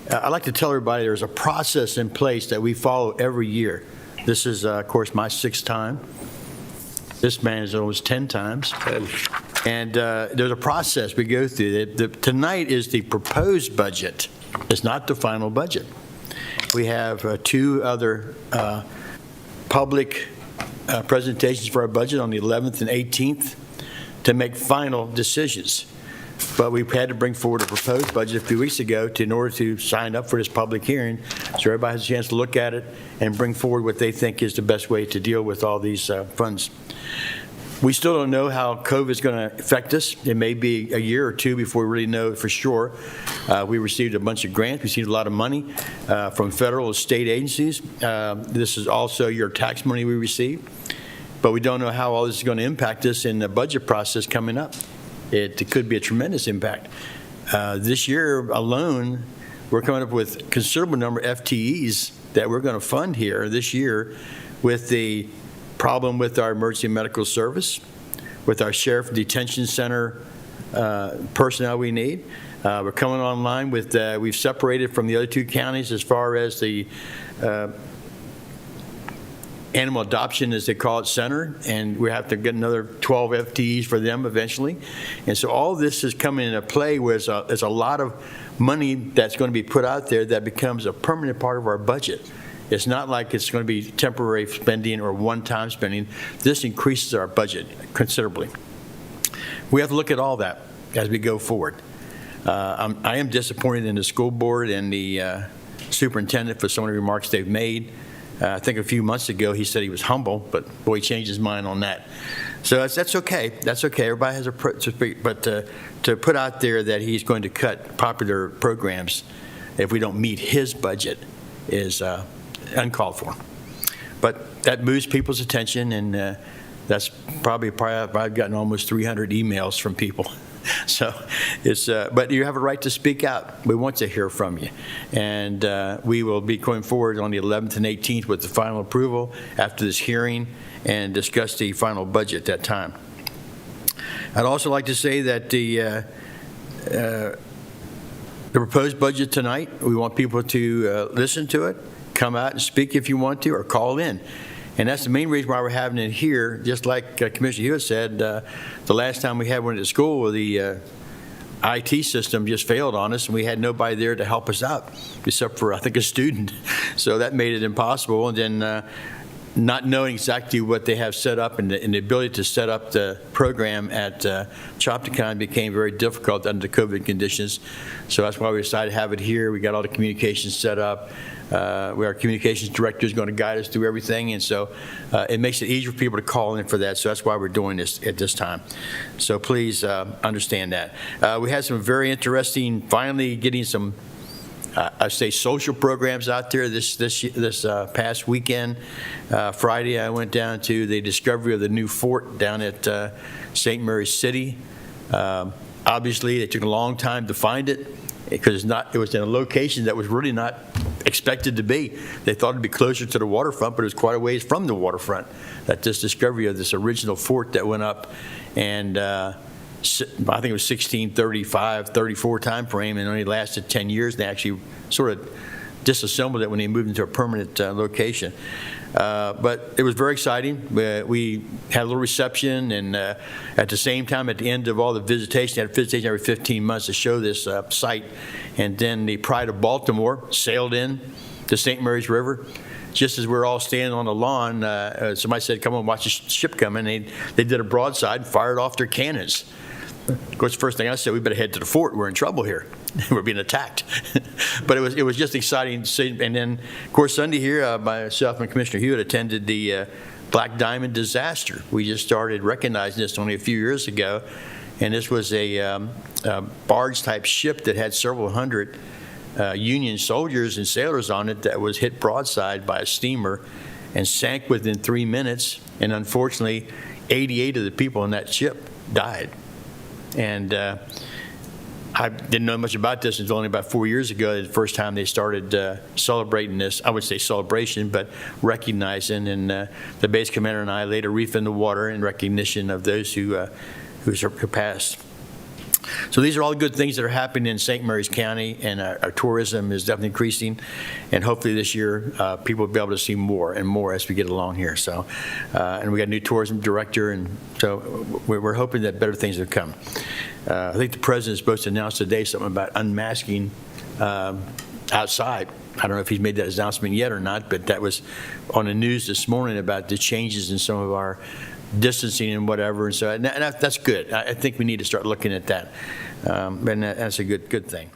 I'd like to tell everybody there's a process in place that we follow every year. This is, of course, my 6th time. This man is almost 10 times. And there's a process we go through. Tonight is the proposed budget. It's not the final budget. We have 2 other public presentations for our budget on the 11th and 18th to make final decisions. But we've had to bring forward a proposed budget a few weeks ago in order to sign up for this public hearing, so everybody has a chance to look at it and bring forward what they think is the best way to deal with all these funds. We still don't know how COVID is going to affect us. It may be a year or 2 before we really know for sure. We received a bunch of grants. We received a lot of money from federal and state agencies. This is also your tax money we received. But we don't know how all this is going to impact us in the budget process coming up. It could be a tremendous impact. This year alone, we're coming up with a considerable number of FTEs that we're going to fund here this year with the problem with our emergency medical service, with our sheriff detention center personnel we need. We're coming online with, we've separated from the other 2 counties as far as the animal adoption, as they call it, center, and we have to get another 12 FTEs for them eventually. And so all this is coming into play where there's a lot of money that's going to be put out there that becomes a permanent part of our budget. It's not like it's going to be temporary spending or one-time spending. This increases our budget considerably. We have to look at all that as we go forward. I am disappointed in the school board and the superintendent for some of the remarks they've made. I think a few months ago he said he was humble, but boy, he changed his mind on that. So that's okay. That's okay. Everybody has but to put out there that he's going to cut popular programs if we don't meet his budget is uncalled for. But that moves people's attention, and that's probably I've gotten almost 300 emails from people. So it's, but you have a right to speak out. We want to hear from you. And we will be going forward on the 11th and 18th with the final approval after this hearing and discuss the final budget at that time. I'd also like to say that the proposed budget tonight, we want people to listen to it, come out and speak if you want to, or call in. And that's the main reason why we're having it here. Just like Commissioner Hewitt said, the last time we had one at school, the IT system just failed on us, and we had nobody there to help us out, except for, I think, a student. So that made it impossible. And then not knowing exactly what they have set up and the ability to set up the program at Chopticon became very difficult under the COVID conditions. So that's why we decided to have it here. We got all the communications set up. Our communications director is going to guide us through everything, and so it makes it easier for people to call in for that. So that's why we're doing this at this time. So please understand that. We had some very interesting, finally getting some, I say, social programs out there this past weekend. Friday, I went down to the discovery of the new fort down at St. Mary's City. Obviously, it took a long time to find it because it was in a location that was really not expected to be. They thought it'd be closer to the waterfront, but it was quite a ways from the waterfront. That this discovery of this original fort that went up, and I think it was 1635, 34 time frame, and only lasted 10 years. They actually sort of disassembled it when they moved into a permanent location. But it was very exciting. We had a little reception, and at the same time, at the end of all the visitation, had a visitation every 15 months to show this site. And then the Pride of Baltimore sailed in to St. Mary's River. Just as we were all standing on the lawn, somebody said, "Come on, watch the ship come in." They did a broadside and fired off their cannons. Of course, the first thing I said, we better head to the fort. We're in trouble here. We're being attacked. But it was just exciting to see. And then, of course, Sunday here, myself and Commissioner Hewitt attended the Black Diamond disaster. We just started recognizing this only a few years ago. And this was a barge-type ship that had several hundred Union soldiers and sailors on it that was hit broadside by a steamer and sank within 3 minutes. And unfortunately, 88 of the people on that ship died. And I didn't know much about this until only about 4 years ago, the first time they started celebrating this. I would say celebration, but recognizing. And the base commander and I laid a reef in the water in recognition of those who passed. So these are all good things that are happening in St. Mary's County, and our tourism is definitely increasing. And hopefully this year, people will be able to see more and more as we get along here. So, and we got a new tourism director, and so we're hoping that better things will come. I think the president is supposed to announce today something about unmasking outside. I don't know if he's made that announcement yet or not, but that was on the news this morning about the changes in some of our distancing and whatever, and so that's good. I think we need to start looking at that, and that's a good thing.